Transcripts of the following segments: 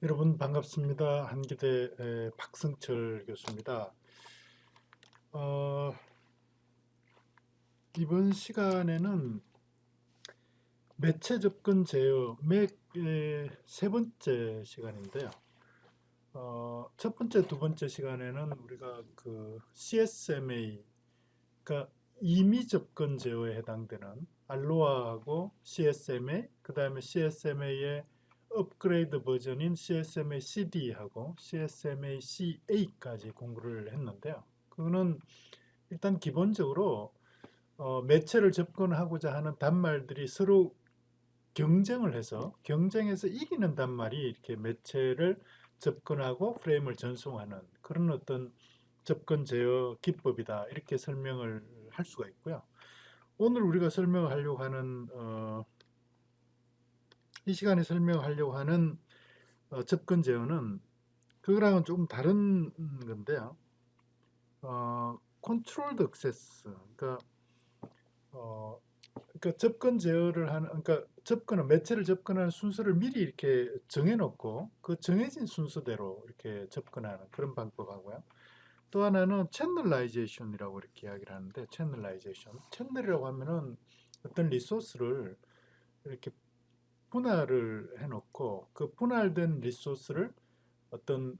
여러분 반갑습니다. 한기대 박승철 교수입니다. 어, 이번 시간에는 매체 접근 제어 맥의 세 번째 시간인데요. 첫 번째, 두 번째 시간에는 우리가 그 CSMA, 그러니까 임의 접근 제어에 해당되는 알로하하고 CSMA, 그 다음에 CSMA의 업그레이드 버전인 CSMA CD하고 CSMA CA까지 공부를 했는데요. 그거는 일단 기본적으로 매체를 접근하고자 하는 단말들이 서로 경쟁해서 이기는 단말이 이렇게 매체를 접근하고 프레임을 전송하는 그런 어떤 접근 제어 기법이다. 이렇게 설명을 할 수가 있고요. 오늘 우리가 설명하려고 하는 이 시간에 설명하려고 하는 접근 제어는 그거랑은 조금 다른 건데요. 컨트롤드 액세스, 어, 그러니까 접근 제어를 하는, 그러니까 접근은 매체를 접근하는 순서를 미리 이렇게 정해놓고 그 정해진 순서대로 이렇게 접근하는 그런 방법하고요. 또 하나는 채널라이제이션이라고 이렇게 이야기를 하는데, 채널이라고 하면은 어떤 리소스를 이렇게 분할을 해놓고 그 분할된 리소스를 어떤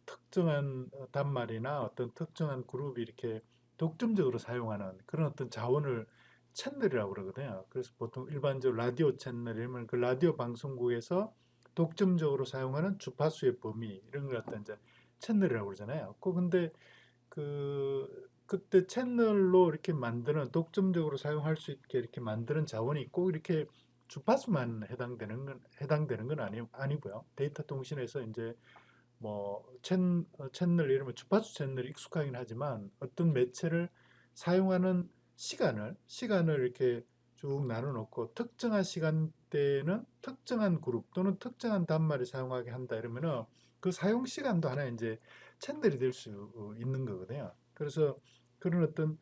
특정한 단말이나 어떤 특정한 그룹이 이렇게 독점적으로 사용하는 그런 어떤 자원을 채널이라고 그러거든요. 그래서 보통 일반적으로 라디오 채널이면 그 라디오 방송국에서 독점적으로 사용하는 주파수의 범위 이런 걸 갖다 이제 채널이라고 그러잖아요. 근데 그때 채널로 이렇게 만드는 독점적으로 사용할 수 있게 이렇게 만드는 자원이 꼭 이렇게 주파수만 해당되는 건 아니고요. 데이터 통신에서 이제 뭐 채널 이름은 주파수 채널이 익숙하긴 하지만 어떤 매체를 사용하는 시간을 이렇게 쭉 나눠 놓고 특정한 시간대에는 특정한 그룹 또는 특정한 단말을 사용하게 한다 이러면은 그 사용 시간도 하나 이제 채널이 될 수 있는 거거든요. 그래서 그런 어떤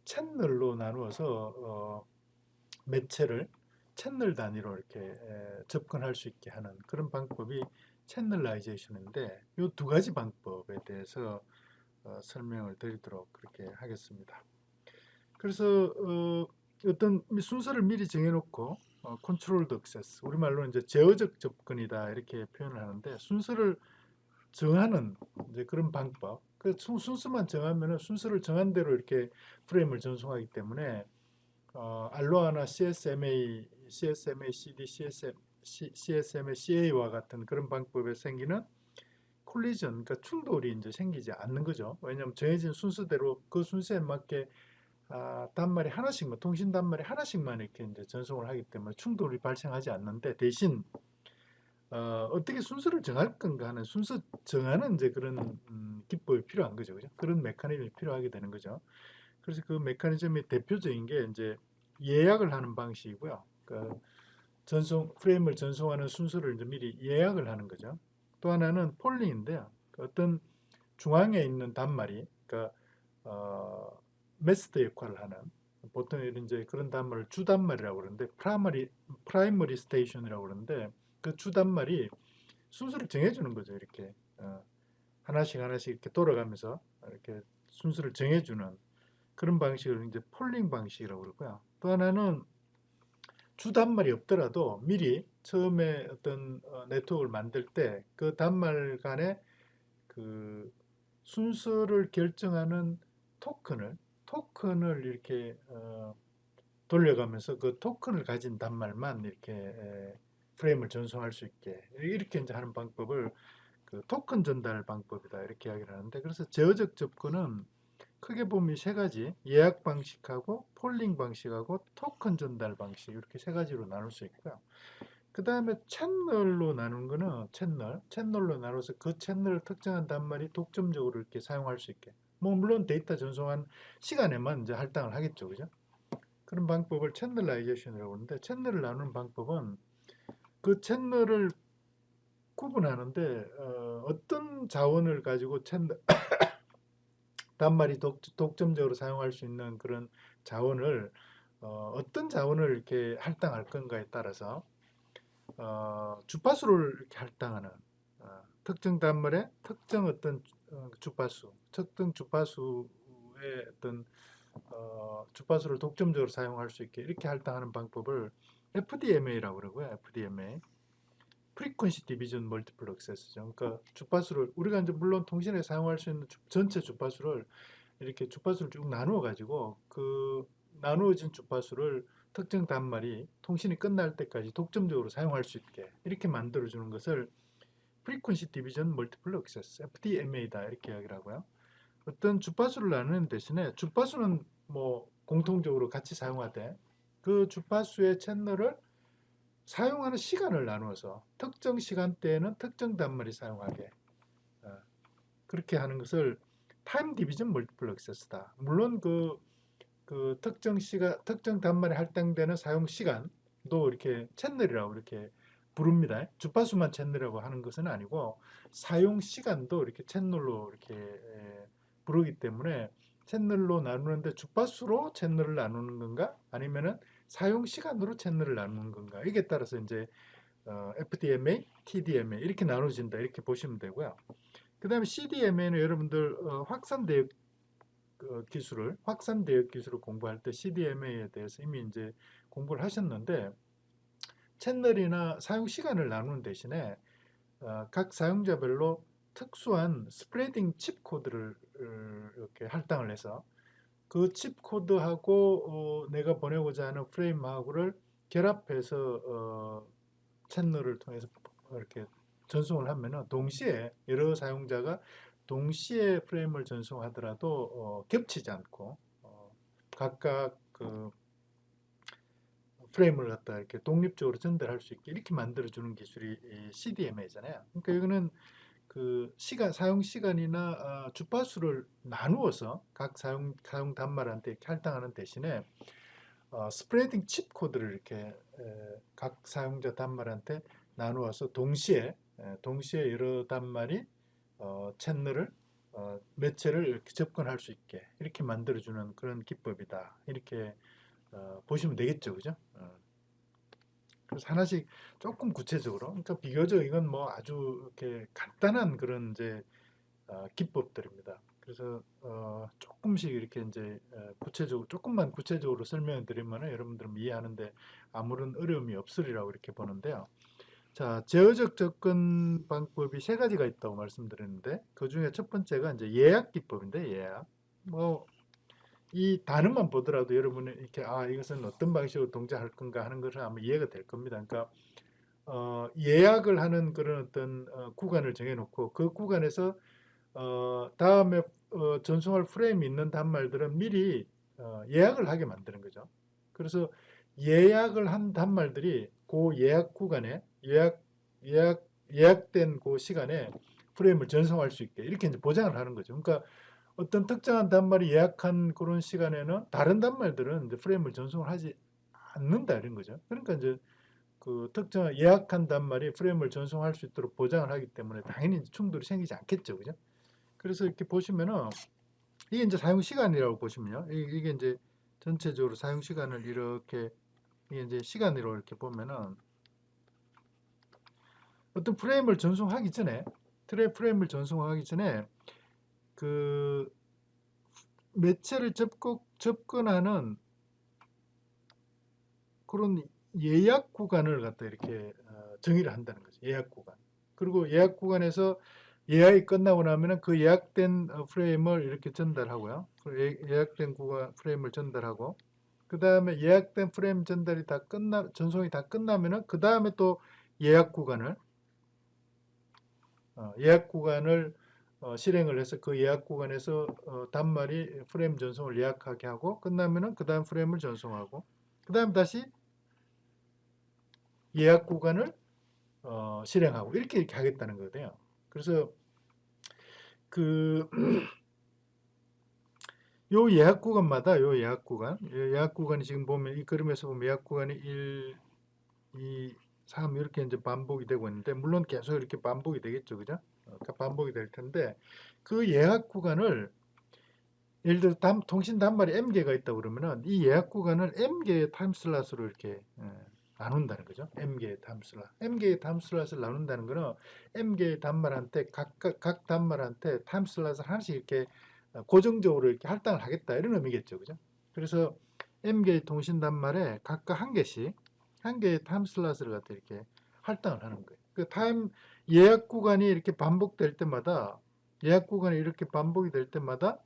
채널로 나누어서 매체를 채널 단위로 이렇게 접근할 수 있게 하는 그런 방법이 채널라이제이션인데 이 두 가지 방법에 대해서 설명을 드리도록 그렇게 하겠습니다. 그래서 어떤 순서를 미리 정해놓고 컨트롤드 액세스 우리말로 이제 제어적 접근이다 이렇게 표현을 하는데 순서를 정하는 이제 그런 방법. 그 순서만 정하면은 순서를 정한 대로 이렇게 프레임을 전송하기 때문에 알로하나 CSMA CD, CSMA CA와 같은 그런 방법에 생기는 콜리전, 그러니까 충돌이 이제 생기지 않는 거죠. 왜냐하면 정해진 순서대로 그 순서에 맞게 단말이 하나씩만, 통신 단말이 하나씩만 이렇게 이제 전송을 하기 때문에 충돌이 발생하지 않는데 대신 어떻게 순서를 정할 건가 하는 순서 정하는 이제 그런 기법이 필요한 거죠. 그죠? 그런 메커니즘이 필요하게 되는 거죠. 그래서 그 메커니즘의 대표적인 게 이제 예약을 하는 방식이고요. 프레임을 전송하는 순서를 이제 미리 예약을 하는 거죠. 또 하나는 폴링인데요. 어떤 중앙에 있는 단말이, 어, 메스터 역할을 하는, 보통 이제 그런 단말을 주 단말이라고 그러는데, 프라이머리 스테이션이라고 그러는데, 그 주 단말이 순서를 정해주는 거죠. 이렇게, 하나씩 이렇게 돌아가면서, 이렇게 순서를 정해주는 그런 방식을 이제 폴링 방식이라고 그러고요. 또 하나는 주 단말이 없더라도 미리 처음에 어떤 네트워크를 만들 때 그 단말 간의 그 순서를 결정하는 토큰을 이렇게 돌려가면서 그 토큰을 가진 단말만 이렇게 프레임을 전송할 수 있게 이렇게 이제 하는 방법을 그 토큰 전달 방법이다 이렇게 이야기를 하는데 그래서 제어적 접근은 크게 보면 세 가지 예약 방식하고 폴링 방식하고 토큰 전달 방식 이렇게 세 가지로 나눌 수 있고요. 그 다음에 채널로 나누는 거는 채널로 나눠서 그 채널을 특정한 단말이 독점적으로 이렇게 사용할 수 있게. 뭐 물론 데이터 전송한 시간에만 이제 할당을 하겠죠, 그죠? 그런 방법을 채널라이제이션이라고 하는데 채널을 나누는 방법은 그 채널을 구분하는데 떤 자원을 가지고 채널 단말이 독점적으로 사용할 수 있는 그런 자원을 떤 자원을 이렇게 할당할 건가에 따라서 주파수를 이렇게 할당하는 특정 단말의 특정 어떤 주파수, 특정 주파수의 어떤 주파수를 독점적으로 사용할 수 있게 이렇게 할당하는 방법을 FDMA라고 그러고요. FDMA. Frequency Division Multiple Access죠. 그러니까 주파수를 우리가 이제 물론 통신에 사용할 수 있는 전체 주파수를 이렇게 주파수를 쭉 나누어 가지고 그 나누어진 주파수를 특정 단말이 통신이 끝날 때까지 독점적으로 사용할 수 있게 이렇게 만들어 주는 것을 Frequency Division Multiple Access (FDMA다) 이렇게 이야기를 하고요. 어떤 주파수를 나누는 대신에 주파수는 뭐 공통적으로 같이 사용하되 그 주파수의 채널을 사용하는 시간을 나누어서 특정 시간대에는 특정 단말이 사용하게 그렇게 하는 것을 타임 디비전 멀티플 액세스다. 물론 그 특정 단말에 할당되는 사용 시간도 이렇게 채널이라고 이렇게 부릅니다. 주파수만 채널이라고 하는 것은 아니고 사용 시간도 이렇게 채널로 이렇게 부르기 때문에 채널로 나누는데 주파수로 채널을 나누는 건가? 아니면은 사용 시간으로 채널을 나누는 건가? 이게 따라서 이제 FDMA, TDMA 이렇게 나눠진다 이렇게 보시면 되고요. 그 다음에 CDMA는 여러분들 확산 대역 기술을 공부할 때 CDMA에 대해서 이미 이제 공부를 하셨는데 채널이나 사용 시간을 나누는 대신에 각 사용자별로 특수한 스프레딩 칩 코드를 이렇게 할당을 해서 그 칩 코드하고 내가 보내고자 하는 프레임하고를 결합해서 채널을 통해서 이렇게 전송을 하면은 동시에 여러 사용자가 동시에 프레임을 전송하더라도 겹치지 않고 각각 그 프레임을 갖다 이렇게 독립적으로 전달할 수 있게 이렇게 만들어주는 기술이 CDMA잖아요. 그러니까 이거는 그 사용 시간이나 주파수를 나누어서 각 사용 단말한테 이렇게 할당하는 대신에 스프레딩 칩 코드를 이렇게 각 사용자 단말한테 나누어서 동시에 여러 단말이 채널을 매체를 이렇게 접근할 수 있게 이렇게 만들어주는 그런 기법이다. 이렇게 보시면 되겠죠, 그죠? 그래서 하나씩 조금 구체적으로, 그러니까 비교적 이건 뭐 아주 이렇게 간단한 그런 이제 기법들입니다. 그래서 조금씩 이렇게 이제 조금만 구체적으로 설명을 드리면 여러분들은 이해하는데 아무런 어려움이 없으리라고 이렇게 보는데요. 자, 제어적 접근 방법이 세 가지가 있다고 말씀드렸는데 그 중에 첫 번째가 이제 예약 기법인데 예약. 뭐 이 단어만 보더라도 여러분이 이렇게 이것은 어떤 방식으로 동작할 건가 하는 것은 아마 이해가 될 겁니다. 그러니까 예약을 하는 그런 어떤 구간을 정해놓고 그 구간에서 다음에 전송할 프레임이 있는 단말들은 미리 예약을 하게 만드는 거죠. 그래서 예약을 한 단말들이 그 예약 구간에 예약된 그 시간에 프레임을 전송할 수 있게 이렇게 이제 보장을 하는 거죠. 그러니까 어떤 특정한 단말이 예약한 그런 시간에는 다른 단말들은 이제 프레임을 전송을 하지 않는다 이런 거죠. 그러니까 이제 그 특정한 예약한 단말이 프레임을 전송할 수 있도록 보장을 하기 때문에 당연히 충돌이 생기지 않겠죠, 그죠? 그래서 이렇게 보시면은 이게 이제 사용 시간이라고 보시면요, 이게 이제 전체적으로 사용 시간을 이렇게 이게 이제 시간으로 이렇게 보면은 어떤 프레임을 전송하기 전에 프레임을 전송하기 전에 그 매체를 접근하는 그런 예약 구간을 갖다 이렇게 정의를 한다는 거죠. 예약 구간. 그리고 예약 구간에서 예약이 끝나고 나면은 그 예약된 프레임을 이렇게 전달하고요. 예약된 구간 프레임을 전달하고 그 다음에 예약된 프레임 전달이 다 전송이 다 끝나면은 그 다음에 또 예약 구간을 실행을 해서 그 예약 구간에서 단말이 프레임 전송을 예약하게 하고 끝나면은 그 다음 프레임을 전송하고 그 다음 다시 예약 구간을 실행하고 이렇게 하겠다는 거예요. 그래서 그 요 예약 구간마다 예약 구간이 지금 보면 이 그림에서 보면 예약 구간이 1, 2, 3 이렇게 이제 반복이 되고 있는데 물론 계속 이렇게 반복이 되겠죠, 그죠? 반복이 될 텐데 그 예약 구간을 예를 들어 통신 단말이 M 개가 있다 그러면은 이 예약 구간을 M 개의 타임 슬롯으로 이렇게 나눈다는 거죠. m개의 타임슬롯. m개의 타임슬롯을 나눈다는 거는 m개의 단말한테 각 단말한테 타임슬롯을 하나씩 이렇게 고정적으로 이렇게 할당을 하겠다 이런 의미겠죠. 그죠? 그래서 m개의 통신 단말에 각각 한 개의 타임슬롯을 갖다 이렇게 할당을 하는 거예요. 그 예약 구간이 이렇게 반복될 때마다 예약 구간이 이렇게 반복이 될 때마다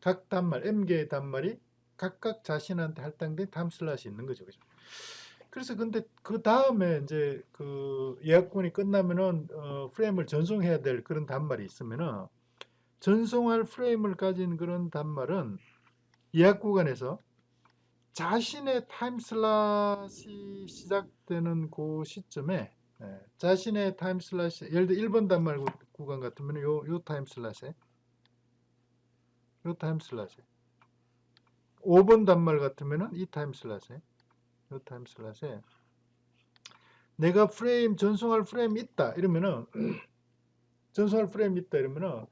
각 단말 m개의 단말이 각각 자신한테 할당된 타임슬롯이 있는 거죠. 그죠? 그래서 근데 그 다음에 이제 그 예약권이 끝나면은 프레임을 전송해야 될 그런 단말이 있으면은 전송할 프레임을 가진 그런 단말은 예약 구간에서 자신의 타임슬롯이 시작되는 그 시점에 자신의 타임슬롯이 예를 들어 1번 단말 구간 같으면 요 타임슬롯에 요 타임슬롯에 5번 단말 같으면은 이 타임슬롯에 요 타임슬롯에 내가 전송할 프레임이 있다 이러면은 전송할 프레임이 있다 이러면은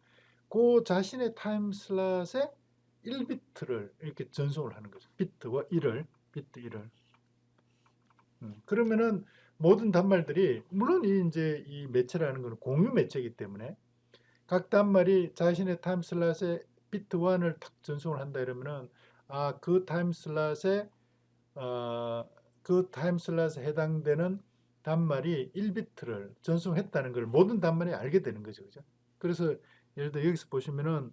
그 자신의 타임슬롯에 1비트를 이렇게 전송을 하는 거죠. 비트와 1을 비트 1을. 그러면은 모든 단말들이 물론 이제 이 매체라는 것은 공유 매체이기 때문에 각 단말이 자신의 타임슬롯에 비트 1을 탁 전송을 한다 이러면은 그 타임슬롯에 그 타임슬롯에 해당되는 단말이 1비트를 전송했다는 걸 모든 단말이 알게 되는 거죠. 그죠? 그래서 예를 들어 여기서 보시면은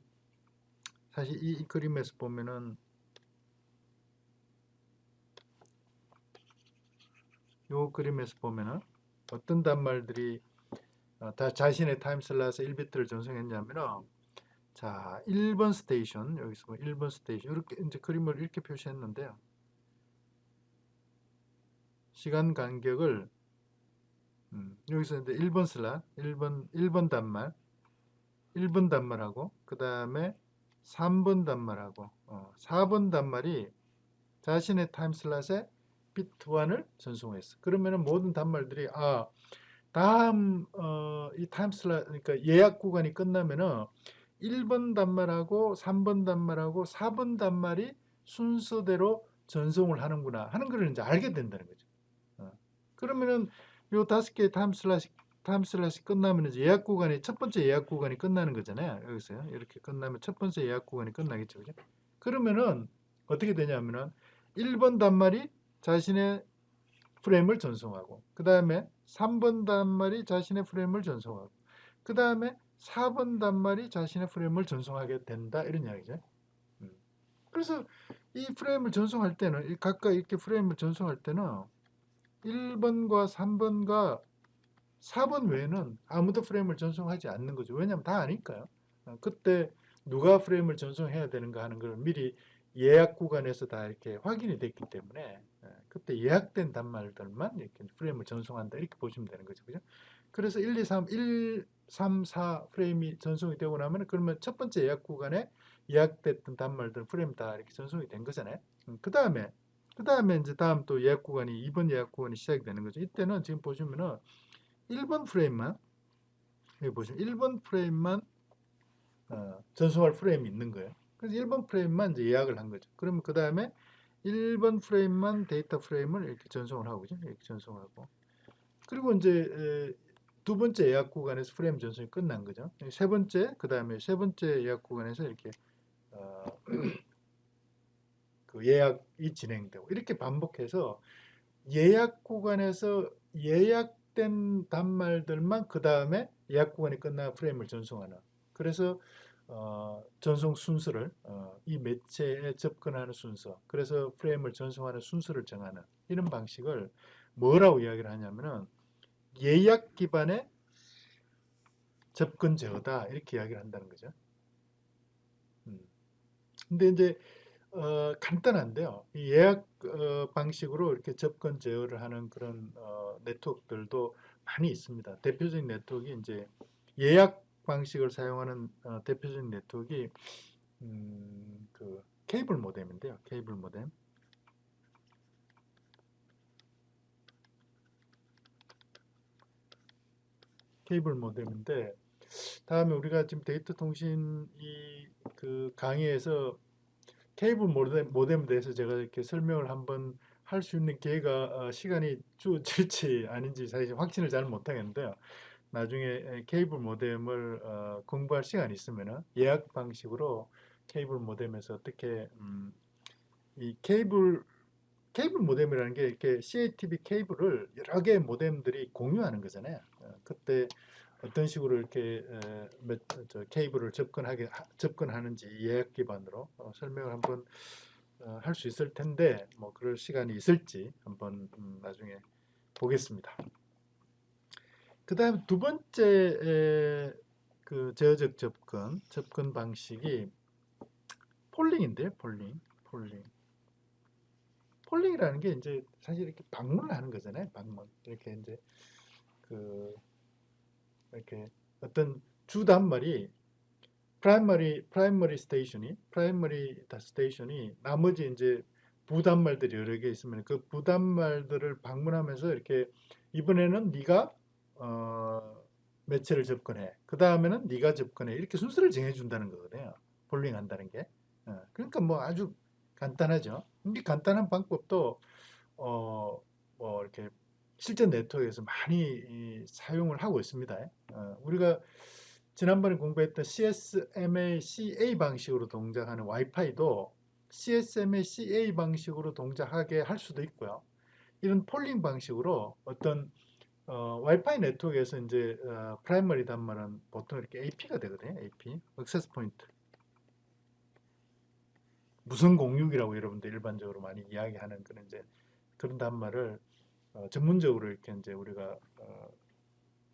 사실 이 그림에서 보면은 요 그림에서 보면은 어떤 단말들이 다 자신의 타임슬롯에 1비트를 전송했냐면은 자, 1번 스테이션 여기서 뭐 1번 스테이션 이렇게 이제 그림을 이렇게 표시했는데요. 시간 간격을 여기서 이제 1번 슬롯, 1번 단말, 1번 단말하고 그다음에 3번 단말하고 4번 단말이 자신의 타임슬롯에 비트 1을 전송했어. 그러면은 모든 단말들이 다음 이 타임슬롯 그러니까 예약 구간이 끝나면은 1번 단말하고 3번 단말하고 4번 단말이 순서대로 전송을 하는구나 하는 걸 이제 알게 된다는 거죠. 그러면은 요 5개의 타임슬롯이 끝나면 이제 예약 구간이 첫 번째 예약 구간이 끝나는 거잖아요. 여기서요. 이렇게 끝나면 첫 번째 예약 구간이 끝나겠죠. 그죠? 그러면은 어떻게 되냐면은 1번 단말이 자신의 프레임을 전송하고 그 다음에 3번 단말이 자신의 프레임을 전송하고 그 다음에 4번 단말이 자신의 프레임을 전송하게 된다 이런 이야기죠. 그래서 이 프레임을 전송할 때는 각각 이렇게 프레임을 전송할 때는 1번과 3번과 4번 외에는 아무도 프레임을 전송하지 않는 거죠. 왜냐하면 다 아니까요. 그때 누가 프레임을 전송해야 되는가 하는 걸 미리 예약 구간에서 다 이렇게 확인이 됐기 때문에 그때 예약된 단말들만 이렇게 프레임을 전송한다 이렇게 보시면 되는 거죠. 그죠? 그래서 1, 2, 3, 1, 3, 4 프레임이 전송이 되고 나면 그러면 첫 번째 예약 구간에 예약됐던 단말들 프레임 다 이렇게 전송이 된 거잖아요. 그 다음에 이제 다음 또 예약 구간이 2번 예약 구간이 시작이 되는 거죠. 이때는 지금 보시면은 1번 프레임만 여기 보시면 1번 프레임만 전송할 프레임이 있는 거예요. 그래서 1번 프레임만 이제 예약을 한 거죠. 그러면 그 다음에 1번 프레임만 데이터 프레임을 이렇게 전송을 하고 그죠? 이렇게 전송하고 그리고 이제 두 번째 예약 구간에서 프레임 전송이 끝난 거죠. 세 번째 그 다음에 세 번째 예약 구간에서 이렇게 어, 그 예약이 진행되고 이렇게 반복해서 예약 구간에서 예약된 단말들만 그 다음에 예약 구간이 끝나 프레임을 전송하는. 그래서 전송 순서를 이 매체에 접근하는 순서. 그래서 프레임을 전송하는 순서를 정하는 이런 방식을 뭐라고 이야기를 하냐면은 예약 기반의 접근 제어다 이렇게 이야기를 한다는 거죠. 음. 근데 이제 간단한데요. 이 예약 방식으로 이렇게 접근 제어를 하는 그런 네트워크들도 많이 있습니다. 대표적인 네트워크가 이제 예약 방식을 사용하는 대표적인 네트워크가 그 케이블 모뎀인데요. 케이블 모뎀. 케이블 모뎀인데 다음에 우리가 지금 데이터 통신 그 강의에서 케이블 모뎀에 대해서 제가 이렇게 설명을 한번 할 수 있는 기회가 시간이 주어질지 아닌지 사실 확신을 잘 못하겠는데요. 나중에 케이블 모뎀을 공부할 시간이 있으면은 예약 방식으로 케이블 모뎀에서 어떻게 이 케이블 모뎀이라는 게 이렇게 CATV 케이블을 여러 개의 모뎀들이 공유하는 거잖아요. 그때 어떤 식으로 이렇게 케이블을 접근하는지 예약 기반으로 설명을 한번 할 수 있을 텐데 뭐 그럴 시간이 있을지 한번 나중에 보겠습니다. 그다음 두 번째 그 제어적 접근 방식이 폴링인데요. 폴링이라는 게 이제 사실 이렇게 방문을 하는 거잖아요. 방문. 이렇게 이제 그 이렇게 어떤 주 단말이 프라이머리 스테이션이 나머지 이제 부단말들이 여러 개 있으면 그 부단말들을 방문하면서 이렇게 이번에는 네가 매체를 접근해. 그 다음에는 네가 접근해. 이렇게 순서를 정해준다는 거거든요. 폴링 한다는 게. 그러니까 뭐 아주 간단하죠. 이 간단한 방법도 어, 뭐 이렇게 실전 네트워크에서 많이 사용을 하고 있습니다. 우리가 지난번에 공부했던 CSMA CA 방식으로 동작하는 와이파이도 CSMA CA 방식으로 동작하게 할 수도 있고요. 이런 폴링 방식으로 어떤 와이파이 네트워크에서 이제 프라이머리 단말은 보통 이렇게 AP가 되거든요. AP, 액세스 포인트. 무선 공유기라고 여러분들 일반적으로 많이 이야기하는 그런 이제 그런 단말을 전문적으로 이렇게 이제 우리가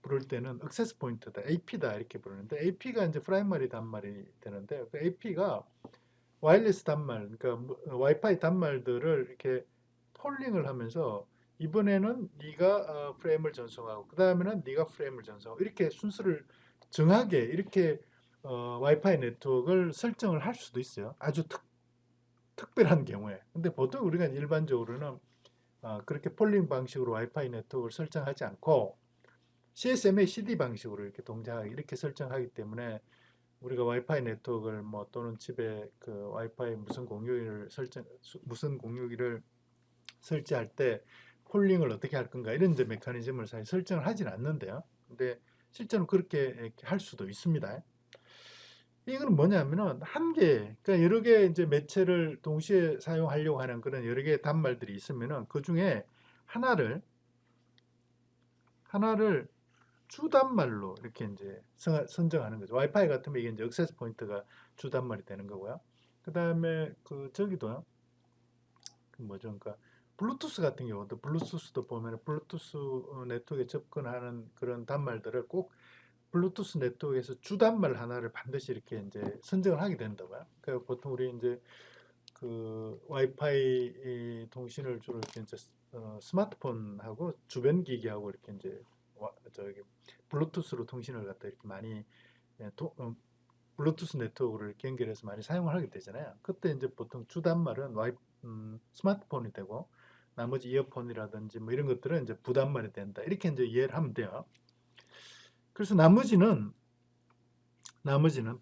부를 때는 액세스 포인트다, AP다 이렇게 부르는데 AP가 이제 프라이머리 단말이 되는데 그 AP가 와이어리스 단말, 그러니까 와이파이 단말들을 이렇게 폴링을 하면서 이번에는 네가 프레임을 전송하고 그 다음에는 네가 프레임을 전송하고 이렇게 순서를 정하게 이렇게 와이파이 네트워크를 설정을 할 수도 있어요. 아주 특별한 경우에. 근데 보통 우리가 일반적으로는 그렇게 폴링 방식으로 와이파이 네트워크를 설정하지 않고 CSMA CD 방식으로 이렇게 동작하기 이렇게 설정하기 때문에 우리가 와이파이 네트워크를 뭐 또는 집에 그 와이파이 무선 공유기를 설치할 때 폴링을 어떻게 할 건가 이런 이제 메커니즘을 사실 설정을 하진 않는데요. 근데 실제로 그렇게 할 수도 있습니다. 이거는 뭐냐면은 한 개, 그러니까 여러 개 이제 매체를 동시에 사용하려고 하는 그런 여러 개의 단말들이 있으면은 그 중에 하나를 하나를 주단말로 이렇게 이제 선정하는 거죠. 와이파이 같으면 이게 이제 액세스 포인트가 주단말이 되는 거고요. 그 다음에 그 저기도요. 그 뭐죠? 그러니까 블루투스 같은 경우도 블루투스도 보면 블루투스 네트워크에 접근하는 그런 단말들을 꼭 블루투스 네트워크에서 주단말 하나를 반드시 이렇게 이제 선정을 하게 된다고요. 그러니까 보통 우리 이제 그 와이파이 통신을 주로 이렇게 이제 스마트폰하고 주변 기기하고 이렇게 이제 저기 블루투스로 통신을 갖다 이렇게 많이 예, 블루투스 네트워크를 이렇게 연결해서 많이 사용을 하게 되잖아요. 그때 이제 보통 주단말은 스마트폰이 되고 나머지 이어폰이라든지 뭐 이런 것들은 이제 부단말이 된다. 이렇게 이제 이해를 하면 돼요. 그래서 나머지는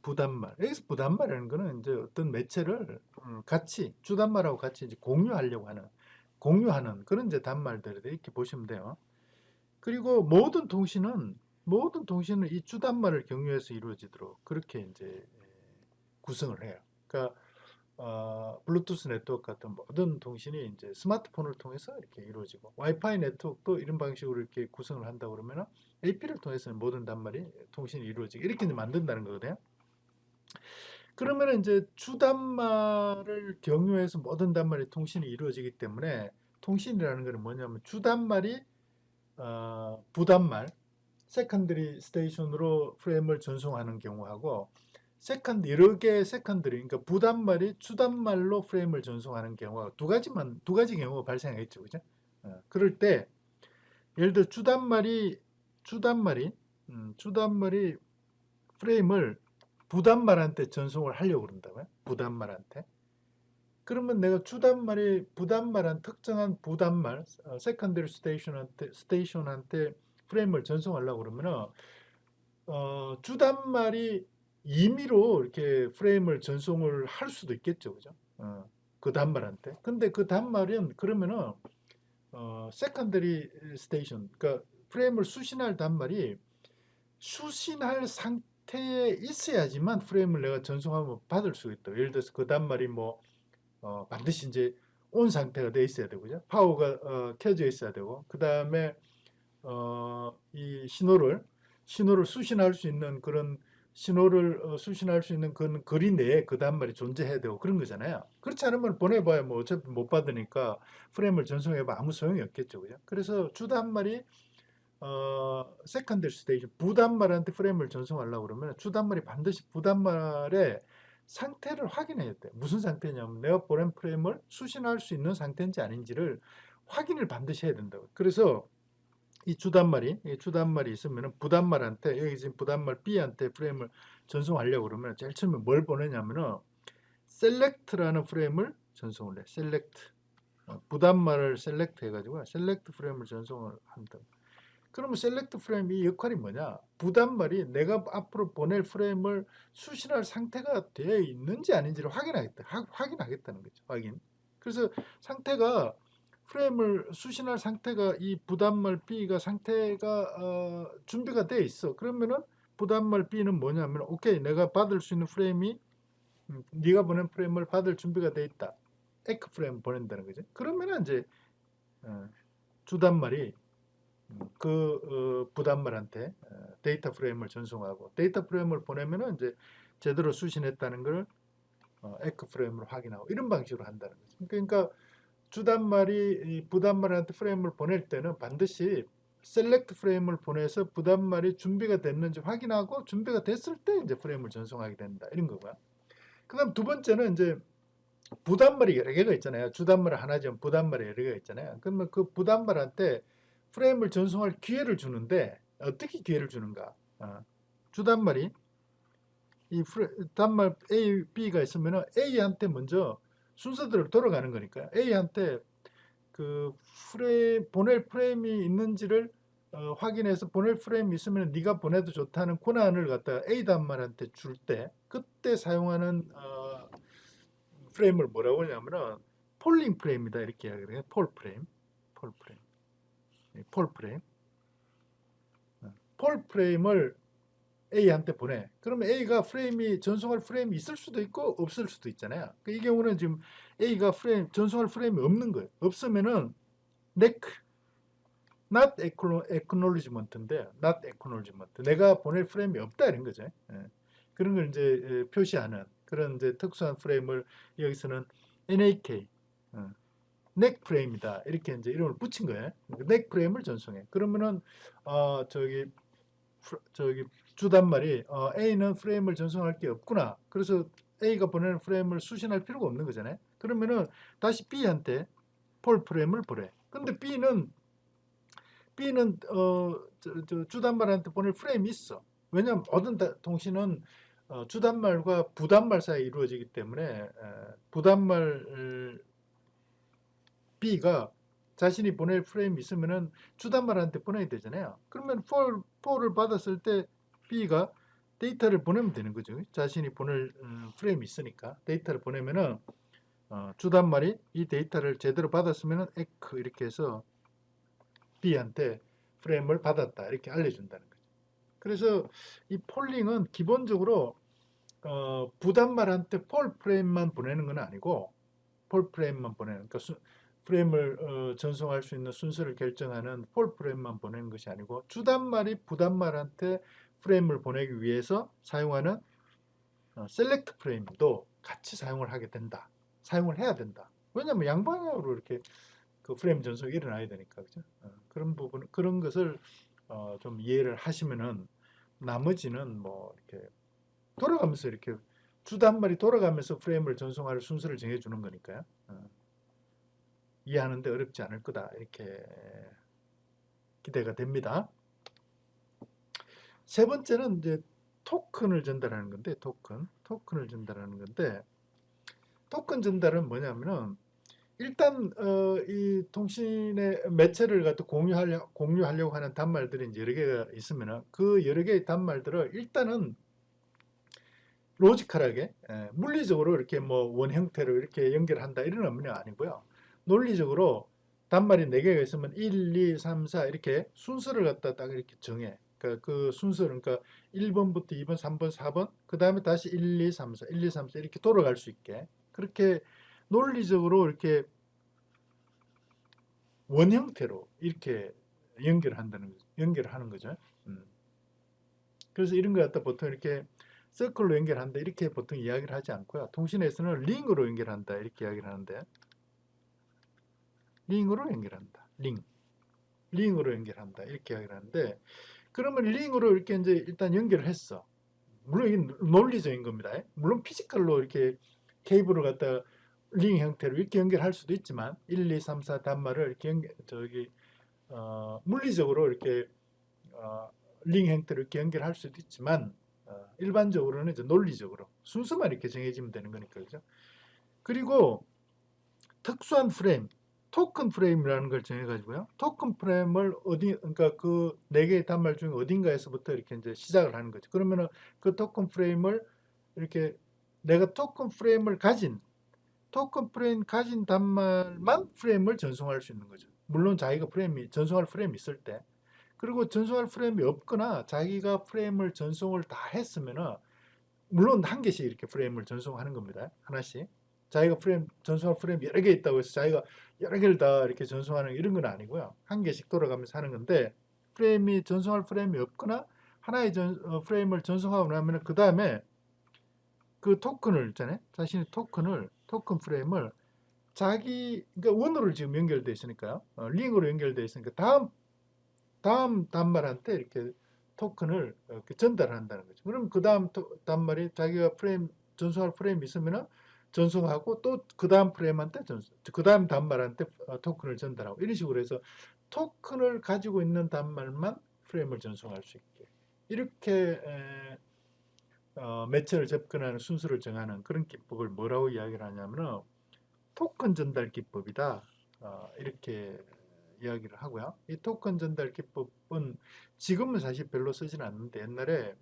부단말. 여기서 부단말이라는 거는 이제 어떤 매체를 같이 주단말하고 같이 이제 공유하는 그런 이제 단말들을 이렇게 보시면 돼요. 그리고 모든 통신은 이 주단말을 경유해서 이루어지도록 그렇게 이제 구성을 해요. 그러니까 블루투스 네트워크 같은 모든 통신이 이제 스마트폰을 통해서 이렇게 이루어지고 와이파이 네트워크도 이런 방식으로 이렇게 구성을 한다 그러면은 AP를 통해서는 모든 단말이 통신이 이루어지게 이렇게 이제 만든다는 거거든요. 그러면 이제 주단말을 경유해서 모든 단말이 통신이 이루어지기 때문에 통신이라는 것은 뭐냐면 주단말이 부단말 세컨드리 스테이션으로 프레임을 전송하는 경우하고 여러 개의 세컨드리 그러니까 부단말이 주단말로 프레임을 전송하는 경우가 두 가지 경우가 발생하겠죠, 그죠? 그럴 때 예를 들어 주단말이 프레임을 부단말한테 전송을 하려고 그런다고요? 부단말한테. 그러면 내가 부단말한 특정한 부단말 세컨더리 스테이션한테 프레임을 전송하려고 그러면은 주단말이 임의로 이렇게 프레임을 전송을 할 수도 있겠죠, 그죠? 그 단말한테. 근데 그 단말은 그러면은 세컨더리 스테이션, 그러니까 프레임을 수신할 단말이 수신할 상태에 있어야지만 프레임을 내가 전송하면 받을 수 있다. 예를 들어서 그 단말이 뭐 반드시 이제 온 상태가 돼 있어야 되고요. 파워가 켜져 있어야 되고, 그 다음에 이 신호를 수신할 수 있는 그런 신호를 수신할 수 있는 그 거리 내에 그 단말이 존재해야 되고 그런 거잖아요. 그렇지 않으면 보내봐야 뭐 어차피 못 받으니까 프레임을 전송해봐 아무 소용이 없겠죠, 그죠? 그래서 주 단말이 세컨더리 스테이션 부단말한테 프레임을 전송하려고 그러면 주 단말이 반드시 부단말의 상태를 확인해야 돼. 무슨 상태냐면 내가 보낸 프레임을 수신할 수 있는 상태인지 아닌지를 확인을 반드시 해야 된다고. 그래서 이 주단말이 있으면 부단말한테, 여기 지금 부단말 B한테 프레임을 전송하려고 그러면 제일 처음에 뭘 보내냐면은 select라는 프레임을 전송을 해. select. 부단말을 select 해가지고 select 프레임을 전송을 한다. 그러면 셀렉트 프레임 이 역할이 뭐냐? 부단말이 내가 앞으로 보낼 프레임을 수신할 상태가 되어 있는지 아닌지를 확인하겠다는 거죠. 확인. 그래서 상태가 프레임을 수신할 상태가 이 부단말 B가 상태가 준비가 되어 있어. 그러면은 부단말 B는 뭐냐면 오케이, 내가 받을 수 있는 프레임이 네가 보낸 프레임을 받을 준비가 되어 있다. 에크 프레임 보낸다는 거죠. 그러면은 이제 주단말이 그 부단말한테 데이터 프레임을 전송하고 데이터 프레임을 보내면은 이제 제대로 수신했다는 걸 에크 프레임으로 확인하고 이런 방식으로 한다는 거죠. 그러니까 주단말이 부단말한테 프레임을 보낼 때는 반드시 셀렉트 프레임을 보내서 부단말이 준비가 됐는지 확인하고 준비가 됐을 때 이제 프레임을 전송하게 된다 이런 거고요. 그다음 두 번째는 이제 부단말이 여러 개가 있잖아요. 주단말 하나지만 부단말이 여러 개가 있잖아요. 그러면 그 부단말한테 프레임을 전송할 기회를 주는데 어떻게 기회를 주는가? 주단말이 이 단말 A, B가 있으면 A한테 먼저 순서대로 돌아가는 거니까요. A한테 그 보낼 프레임이 있는지를 확인해서 보낼 프레임이 있으면 네가 보내도 좋다는 권한을 갖다가 A 단말한테 줄 때 그때 사용하는 프레임을 뭐라고 하냐면은 폴링 프레임이다 이렇게 이야기해요. 폴 프레임. 폴 프레임을 A한테 보내. 그러면 A가 전송할 프레임이 있을 수도 있고 없을 수도 있잖아요. 이 경우는 지금 A가 전송할 프레임이 없는 거예요. 없으면은 neck, not acknowledgement인데, not acknowledgement. 내가 보낼 프레임이 없다 이런 거죠. 그런 걸 이제 표시하는 그런 이제 특수한 프레임을 여기서는 NAK, 넥 프레임이다 이렇게 이제 이름을 붙인 거예요. 넥 프레임을 전송해. 그러면은 저기 주단말이 A는 프레임을 전송할 게 없구나. 그래서 A가 보내는 프레임을 수신할 필요가 없는 거잖아요. 그러면은 다시 B한테 폴 프레임을 보내. 근데 B는 주단말한테 보낼 프레임이 있어. 왜냐하면 모든 통신은 주단말과 부단말 사이에 이루어지기 때문에 부단말 B가 자신이 보낼 프레임이 있으면은 주단말한테 보내야 되잖아요. 그러면 폴을 받았을 때 B가 데이터를 보내면 되는 거죠. 자신이 보낼 프레임이 있으니까 데이터를 보내면은 주단말이 이 데이터를 제대로 받았으면은 에크 이렇게 해서 B한테 프레임을 받았다 이렇게 알려준다는 거죠. 그래서 이 폴링은 기본적으로 부단말한테 폴 프레임만 보내는 건 아니고 폴 프레임만 보내는, 그러니까 프레임을 전송할 수 있는 순서를 결정하는 폴 프레임만 보내는 것이 아니고 주단말이 부단말한테 프레임을 보내기 위해서 사용하는 셀렉트 프레임도 같이 사용을 하게 된다. 사용을 해야 된다. 왜냐하면 양방향으로 이렇게 그 프레임 전송이 일어나야 되니까, 그죠? 그런 부분, 그런 것을 좀 이해를 하시면은 나머지는 뭐 이렇게 돌아가면서 이렇게 주단말이 돌아가면서 프레임을 전송할 순서를 정해주는 거니까요. 이해하는데 어렵지 않을 거다 이렇게 기대가 됩니다. 세 번째는 이제 토큰을 전달하는 건데 토큰을 전달하는 건데 토큰 전달은 뭐냐면은 일단 이 통신의 매체를 갖다 공유하려고 하는 단말들이 이제 여러 개가 있으면은 그 여러 개의 단말들을 일단은 로지컬하게 물리적으로 이렇게 뭐 원 형태로 이렇게 연결한다 이런 의미는 아니고요. 논리적으로 단말이 4개가 있으면 1, 2, 3, 4 이렇게 순서를 갖다 딱 이렇게 정해. 그러니까 그 순서를 그러니까 1번부터 2번, 3번, 4번 그다음에 다시 1, 2, 3, 4, 1, 2, 3, 4 이렇게 돌아갈 수 있게 그렇게 논리적으로 이렇게 원 형태로 이렇게 연결하는 거죠. 음. 그래서 이런 거 갖다 보통 이렇게 서클로 연결한다 이렇게 보통 이야기를 하지 않고요. 통신에서는 링으로 연결한다 이렇게 이야기를 하는데 링으로 연결한다. 링으로 연결한다 이렇게 이야기를 하는데 그러면 링으로 이렇게 이제 일단 연결을 했어. 물론 이게 논리적인 겁니다. 물론 피지컬로 이렇게 케이블을 갖다 링 형태로 이렇게 연결할 수도 있지만 1, 2, 3, 4 단말을 이렇게 물리적으로 이렇게 어, 링 형태로 이렇게 연결할 수도 있지만 일반적으로는 이제 논리적으로 순서만 이렇게 정해지면 되는 거니까 그죠? 그리고 특수한 프레임, 토큰 프레임이라는 걸 정해가지고요. 토큰 프레임을 그러니까 그 4개의 단말 중에 어딘가에서부터 이렇게 이제 시작을 하는 거죠. 그러면은 그 토큰 프레임을 이렇게 내가 토큰 프레임 가진 단말만 프레임을 전송할 수 있는 거죠. 물론 자기가 전송할 프레임이 있을 때. 그리고 전송할 프레임이 없거나 자기가 프레임을 전송을 다 했으면은 물론 한 개씩 이렇게 프레임을 전송하는 겁니다. 하나씩. 자기가 전송할 프레임 여러 개 있다고 해서 자기가 여러 개를 다 이렇게 전송하는 이런 건 아니고요. 한 개씩 돌아가면서 하는 건데 전송할 프레임이 없거나 하나의 프레임을 전송하고 나면 그 다음에 그 토큰을 있잖아요. 자신의 토큰 프레임을 그러니까 원으로 지금 연결되어 있으니까요. 링으로 연결되어 있으니까 다음 단말한테 이렇게 토큰을 이렇게 전달한다는 거죠. 그럼 그 다음 단말이 자기가 전송할 프레임이 있으면은 전송하고 또 그 다음 프레임한테 그 다음 단말한테 토큰을 전달하고 이런 식으로 해서 토큰을 가지고 있는 단말만 프레임을 전송할 수 있게 이렇게 매체를 접근하는 순서를 정하는 그런 기법을 뭐라고 이야기를 하냐면은 토큰 전달 기법이다. 이렇게 이야기를 하고요. 이 토큰 전달 기법은 지금은 사실 별로 쓰지는 않는데 옛날에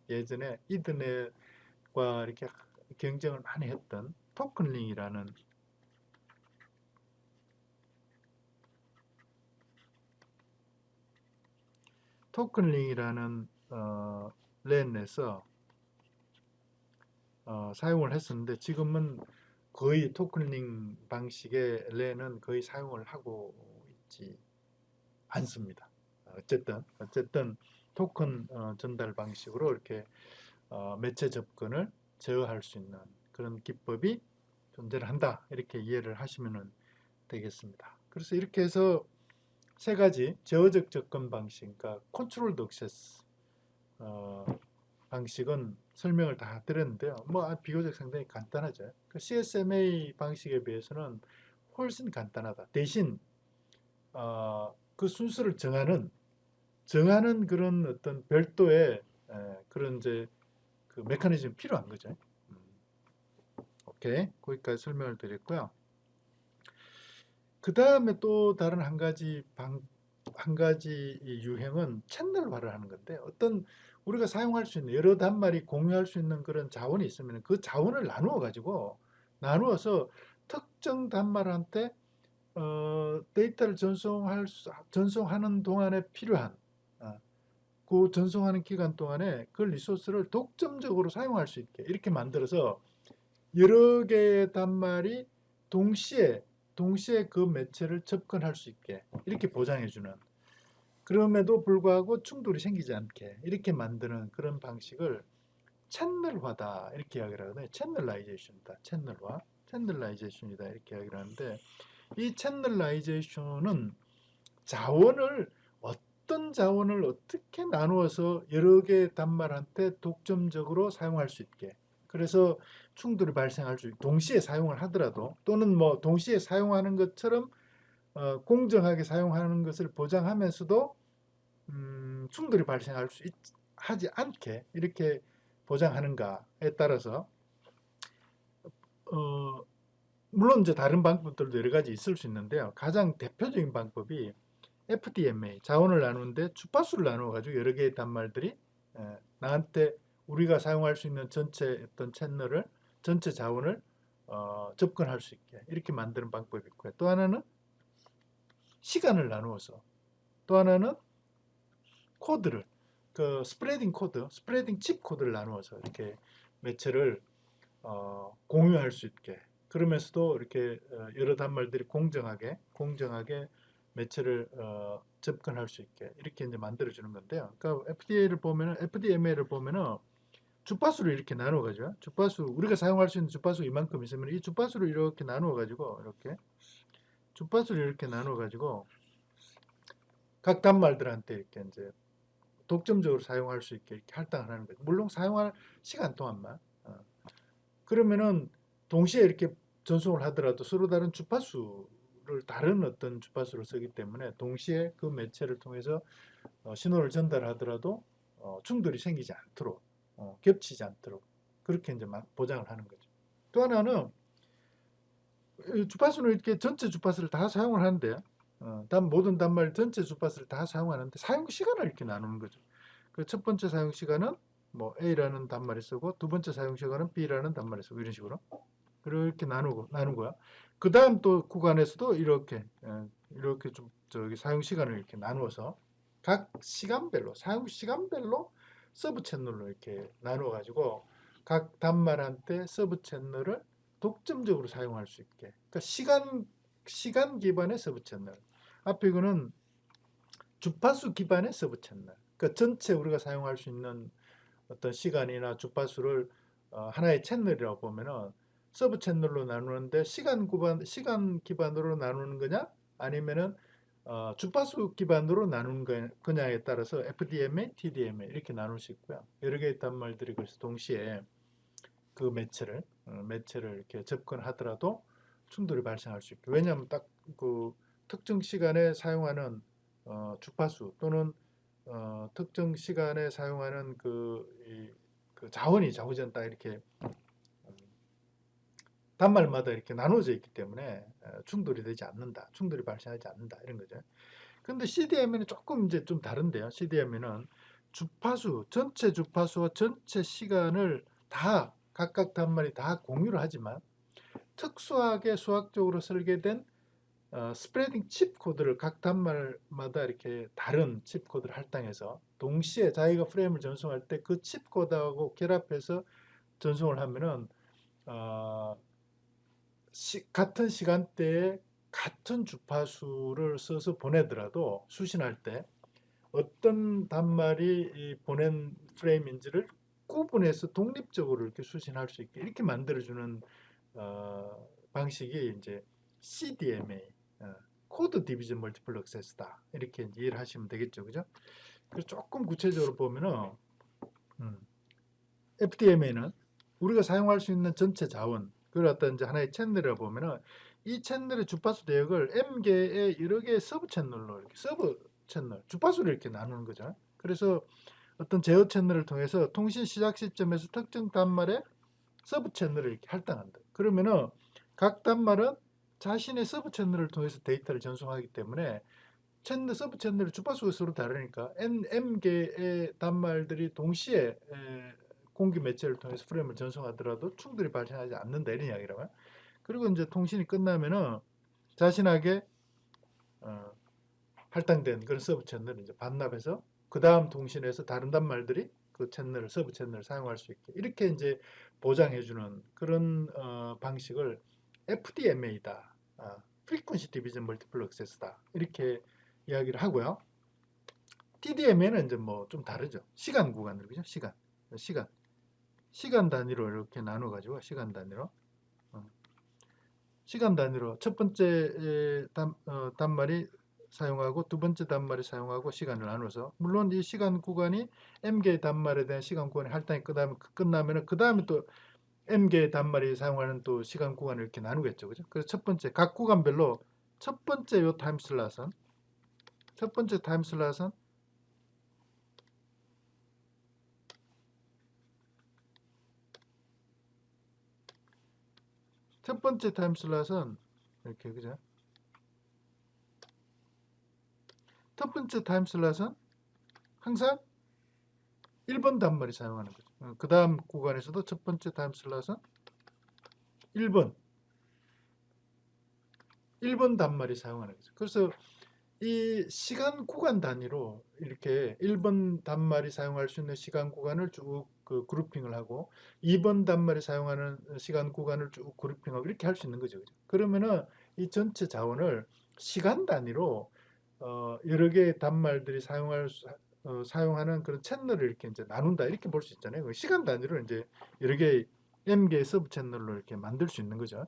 예전에 이더넷과 이렇게 경쟁을 많이 했던 토큰링이라는 랜에서 사용을 했었는데 지금은 거의 토큰링 방식의 랜은 거의 사용을 하고 있지 않습니다. 어쨌든 토큰 전달 방식으로 이렇게 매체 접근을 제어할 수 있는 그런 기법이 존재를 한다. 이렇게 이해를 하시면 되겠습니다. 그래서 이렇게 해서 세 가지 제어적 접근 방식, 그러니까 컨트롤드 액세스 방식은 설명을 다 드렸는데요. 뭐 비교적 상당히 간단하죠. 그 CSMA 방식에 비해서는 훨씬 간단하다. 대신 그 순서를 정하는 그런 어떤 별도의 그런 이제 그 메커니즘이 필요한 거죠. 음, 오케이. 거기까지 설명을 드렸고요. 그 다음에 또 다른 한 가지 유형은 채널화를 하는 건데 우리가 사용할 수 있는 여러 단말이 공유할 수 있는 그런 자원이 있으면 그 자원을 나누어서 특정 단말한테 데이터를 전송하는 동안에 필요한 그 전송하는 기간 동안에 그 리소스를 독점적으로 사용할 수 있게 이렇게 만들어서 여러 개의 단말이 동시에 그 매체를 접근할 수 있게 이렇게 보장해주는 그럼에도 불구하고 충돌이 생기지 않게 이렇게 만드는 그런 방식을 채널화다 이렇게 이야기를 하거든요. 채널라이제이션이다 이렇게 이야기를 하는데 이 채널라이제이션은 자원을 어떤 자원을 어떻게 나누어서 여러 개의 단말한테 독점적으로 사용할 수 있게 그래서 충돌이 발생할 수 있게 동시에 사용을 하더라도 또는 뭐 동시에 사용하는 것처럼 공정하게 사용하는 것을 보장하면서도 충돌이 하지 않게 이렇게 보장하는가에 따라서 어, 물론 이제 다른 방법들도 여러 가지 있을 수 있는데요. 가장 대표적인 방법이 FDMA 자원을 나누는데 주파수를 나누어 가지고 여러 개의 단말들이 나한테 우리가 사용할 수 있는 전체 어떤 채널을 전체 자원을 접근할 수 있게 이렇게 만드는 방법이 있고요. 또 하나는 시간을 나누어서 또 하나는 코드를 그 스프레딩 칩 코드를 나누어서 이렇게 매체를 공유할 수 있게 그러면서도 이렇게 여러 단말들이 공정하게 매체를 접근할 수 있게 이렇게 이제 만들어 주는 건데요. 그러니까 FDMA를 보면은 주파수를 이렇게 나누어 가지고 주파수 우리가 사용할 수 있는 주파수 이만큼 있으면 이 주파수를 이렇게 나누어 가지고 이렇게 주파수를 이렇게 나누어 가지고 각 단말들한테 이렇게 이제 독점적으로 사용할 수 있게 이렇게 할당을 하는 거죠. 물론 사용할 시간 동안만. 그러면은 동시에 이렇게 전송을 하더라도 서로 다른 주파수를 다른 어떤 주파수를 쓰기 때문에 동시에 그 매체를 통해서 신호를 전달하더라도 충돌이 생기지 않도록 겹치지 않도록 그렇게 이제 보장을 하는 거죠. 또 하나는 주파수는 이렇게 전체 주파수를 다 사용을 하는데 모든 단말 전체 주파수를 다 사용하는데 사용 시간을 이렇게 나누는 거죠. 그 첫 번째 사용 시간은 뭐 A라는 단말이 쓰고 두 번째 사용 시간은 B라는 단말이 쓰고 이런 식으로 그렇게 나눈 거야. 그 다음 또 구간에서도 이렇게 좀 저기 사용 시간을 이렇게 나누어서 각 시간별로 사용 시간별로 서브 채널로 이렇게 나누어 가지고 각 단말한테 서브 채널을 독점적으로 사용할 수 있게. 그러니까 시간 기반의 서브 채널. 앞에 이거는 주파수 기반의 서브 채널. 그러니까 전체 우리가 사용할 수 있는 어떤 시간이나 주파수를 하나의 채널이라고 보면은 서브 채널로 나누는데 시간 기반으로 나누는 거냐 아니면은 주파수 기반으로 나누는 거냐에 따라서 FDMA, TDMA 이렇게 나눌 수 있고요. 여러 개의 단말들이 그래서 동시에 그 매체를 이렇게 접근하더라도 충돌이 발생할 수 있고 왜냐하면 딱 그 특정 시간에 사용하는 주파수 또는 특정 시간에 사용하는 그 자원이 딱 이렇게 단말마다 이렇게 나눠져 있기 때문에 충돌이 되지 않는다. 충돌이 발생하지 않는다. 이런 거죠. 근데 CDMA는 조금 이제 좀 다른데요. CDMA는 전체 주파수와 전체 시간을 다 각각 단말이 다 공유를 하지만 특수하게 수학적으로 설계된 스프레딩 칩 코드를 각 단말마다 이렇게 다른 칩 코드를 할당해서 동시에 자기가 프레임을 전송할 때 그 칩 코드하고 결합해서 전송을 하면은 어, 같은 시간대에 같은 주파수를 써서 보내더라도 수신할 때 어떤 단말이 보낸 프레임인지를 구분해서 독립적으로 이렇게 수신할 수 있게 이렇게 만들어주는 방식이 이제 CDMA, 코드 디비전 멀티플 액세스다. 이렇게 이제 이해를 하시면 되겠죠, 그죠? 그래서 조금 구체적으로 보면은 FDMA는 우리가 사용할 수 있는 전체 자원, 그걸 갖다 이제 하나의 채널이라고 보면은 이 채널의 주파수 대역을 M개의 여러 개의 서브 채널로 이렇게 서브 채널, 주파수를 이렇게 나누는 거죠. 그래서 어떤 제어 채널을 통해서 통신 시작 시점에서 특정 단말에 서브 채널을 이렇게 할당한다. 그러면은 각 단말은 자신의 서브 채널을 통해서 데이터를 전송하기 때문에 서브 채널의 주파수가 서로 다르니까 M개의 단말들이 동시에 공기 매체를 통해서 프레임을 전송하더라도 충돌이 발생하지 않는다 이런 이야기라고요. 그리고 이제 통신이 끝나면은 자신에게 어, 할당된 그런 서브 채널을 이제 반납해서 그 다음 통신에서 다른 단말들이 그 서브 채널을 사용할 수 있게 이렇게 이제 보장해주는 그런 방식을 FDMA다. Frequency Division Multiple Access다. 이렇게 이야기를 하고요. TDMA는 이제 뭐 좀 다르죠. 시간 구간으로 그죠? 시간. 시간 단위로 이렇게 나눠 가지고 시간 단위로 첫 번째 단말이 사용하고 두 번째 단말이 사용하고 시간을 나눠서 물론 이 시간 구간이 m개의 단말에 대한 시간 구간이 할당이 끝나면은 그 다음에 또 m개의 단말이 사용하는 또 시간 구간을 이렇게 나누겠죠, 그죠? 그래서 첫 번째 각 구간별로 첫 번째 요 타임슬롯은 첫 번째 타임슬롯은 첫 번째 타임슬롯은 이렇게 그죠? 첫 번째 타임슬롯은 항상 1번 단말이 사용하는 거죠. 그 다음 구간에서도 첫 번째 타임 슬롯은 1번 단말이 사용하는 거죠. 그래서 이 시간 구간 단위로 이렇게 1번 단말이 사용할 수 있는 시간 구간을 쭉 그 그룹핑을 하고 2번 단말이 사용하는 시간 구간을 쭉 그룹핑하고 이렇게 할 수 있는 거죠. 그러면은 이 전체 자원을 시간 단위로 여러 개의 단말들이 사용하는 그런 채널을 이렇게 이제 나눈다 이렇게 볼 수 있잖아요. 시간 단위로 이제 여러 개의 M 개의 서브 채널로 이렇게 만들 수 있는 거죠.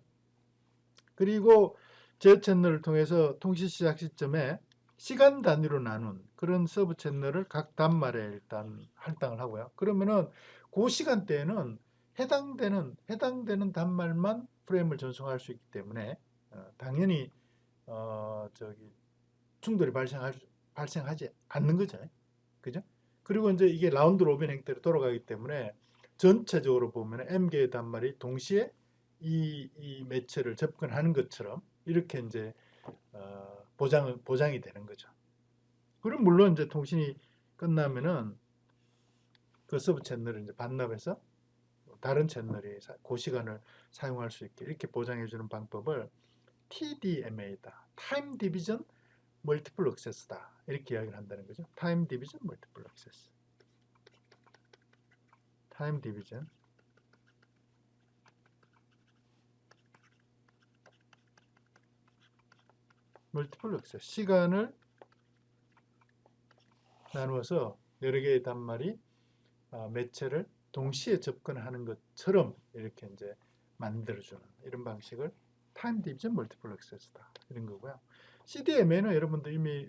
그리고 제 채널을 통해서 통신 시작 시점에 시간 단위로 나눈 그런 서브 채널을 각 단말에 일단 할당을 하고요. 그러면은 그 시간대에는 해당되는 단말만 프레임을 전송할 수 있기 때문에 당연히 저기 충돌이 발생하지 않는 거죠. 그죠? 그리고 이제 이게 라운드 로빈 형태로 돌아가기 때문에 전체적으로 보면 M개의 단말이 동시에 이 매체를 접근하는 것처럼 이렇게 이제 보장이 되는 거죠. 그럼 물론 이제 통신이 끝나면은 그 서브 채널을 이제 반납해서 다른 채널이 그 시간을 사용할 수 있게 이렇게 보장해 주는 방법을 TDMA다. 타임 디비전 멀티플 액세스다. 이렇게 이야기를 한다는 거죠. 타임 디비전 멀티플 액세스. 타임 디비전 멀티플 액세스. 시간을 나누어서 여러 개의 단말이 매체를 동시에 접근하는 것처럼 이렇게 이제 만들어주는 이런 방식을 타임 디비전 멀티플 액세스다. 이런 거고요. CDMA는 여러분들 이미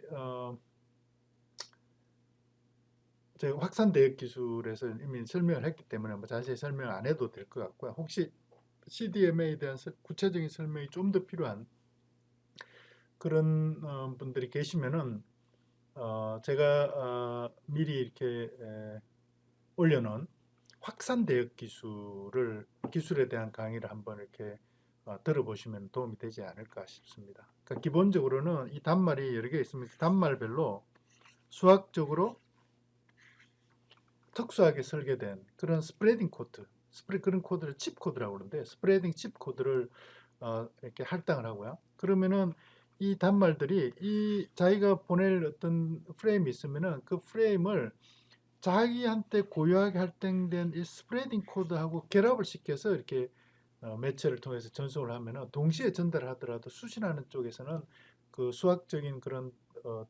제가 확산 대역 기술에서 이미 설명을 했기 때문에 뭐 자세히 설명 안 해도 될 것 같고요. 혹시 CDMA에 대한 구체적인 설명이 좀 더 필요한 그런 분들이 계시면은 제가 미리 이렇게 올려놓은 확산 대역 기술에 대한 강의를 한번 이렇게 들어보시면 도움이 되지 않을까 싶습니다. 그러니까 기본적으로는 이 단말이 여러 개 있으면 단말별로 수학적으로 특수하게 설계된 그런 스프레딩 코드, 그런 코드를 칩 코드라고 그러는데 스프레딩 칩 코드를 이렇게 할당을 하고요. 그러면은 이 단말들이 이 자기가 보낼 어떤 프레임이 있으면은 그 프레임을 자기한테 고유하게 할당된 이 스프레딩 코드하고 결합을 시켜서 이렇게 매체를 통해서 전송을 하면은 동시에 전달을 하더라도 수신하는 쪽에서는 그 수학적인 그런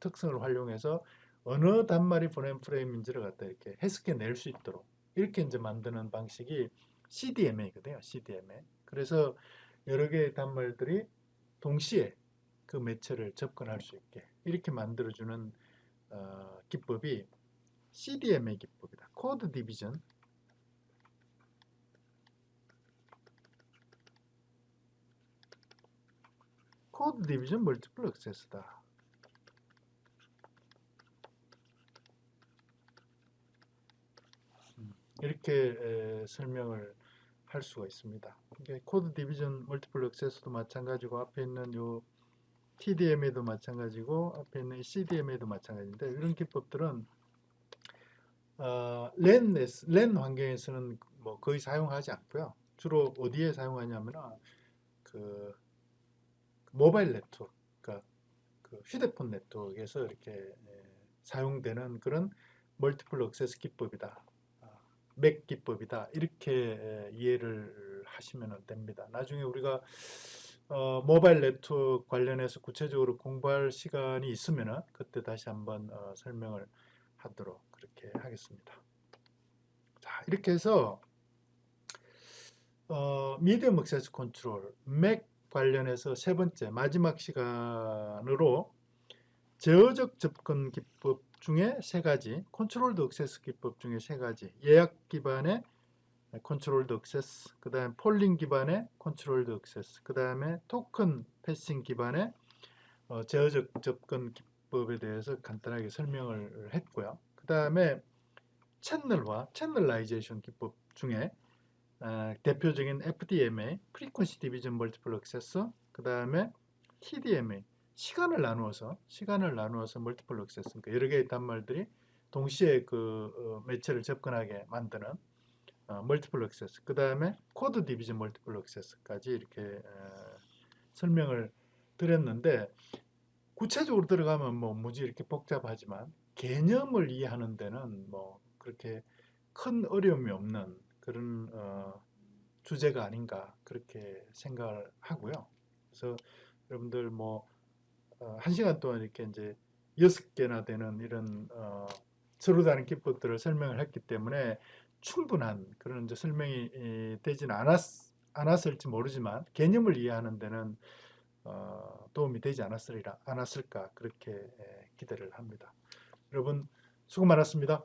특성을 활용해서 어느 단말이 보낸 프레임인지를 갖다 이렇게 해석해 낼 수 있도록 이렇게 이제 만드는 방식이 CDMA거든요. CDMA. 그래서 여러 개의 단말들이 동시에 그 매체를 접근할 수 있게 이렇게 만들어주는 기법이 CDMA 기법이다. 코드 디비전. 코드 디비전 멀티플 액세스다. 이렇게 설명을 할 수가 있습니다. 코드 디비전 멀티플 액세스도 마찬가지고 앞에 있는 요 TDMA도 마찬가지고 앞에 있는 CDMA도 마찬가지인데 이런 기법들은 랜 환경에서는 뭐 거의 사용하지 않고요. 주로 어디에 사용하냐면 그 모바일 네트워크, 그러니까 그 휴대폰 네트워크에서 이렇게 사용되는 그런 멀티플 액세스 기법이다. 맥 기법이다. 이렇게 이해를 하시면 됩니다. 나중에 우리가 모바일 네트워크 관련해서 구체적으로 공부할 시간이 있으면 그때 다시 한번 설명을 하도록 그렇게 하겠습니다. 자, 이렇게 해서 미디엄 액세스 컨트롤, 맥 관련해서 세 번째 마지막 시간으로 제어적 접근 기법 중에 세 가지, 컨트롤드 액세스 기법 중에 세 가지, 예약 기반의 컨트롤드 액세스, 그 다음에 폴링 기반의 컨트롤드 액세스, 그 다음에 토큰 패싱 기반의 제어적 접근 기법에 대해서 간단하게 설명을 했고요. 그 다음에 채널라이제이션 기법 중에 대표적인 FDMA, Frequency Division Multiple Access, 그 다음에 TDMA, 시간을 나누어서 멀티플 액세스, 그러니까 여러 개의 단말들이 동시에 그 매체를 접근하게 만드는 멀티플 액세스, 그 다음에 코드 디비전 멀티플 액세스까지 이렇게 설명을 드렸는데, 구체적으로 들어가면 뭐 무지 이렇게 복잡하지만 개념을 이해하는 데는 뭐 그렇게 큰 어려움이 없는 그런 주제가 아닌가 그렇게 생각을 하고요. 그래서 여러분들 뭐 1시간 동안 이렇게 이제 6개나 되는 이런 서로 다른 기법들을 설명을 했기 때문에 충분한 그런 이제 설명이 되지는 않았을지 모르지만 개념을 이해하는 데는 도움이 되지 않았을까 그렇게 기대를 합니다. 여러분 수고 많았습니다.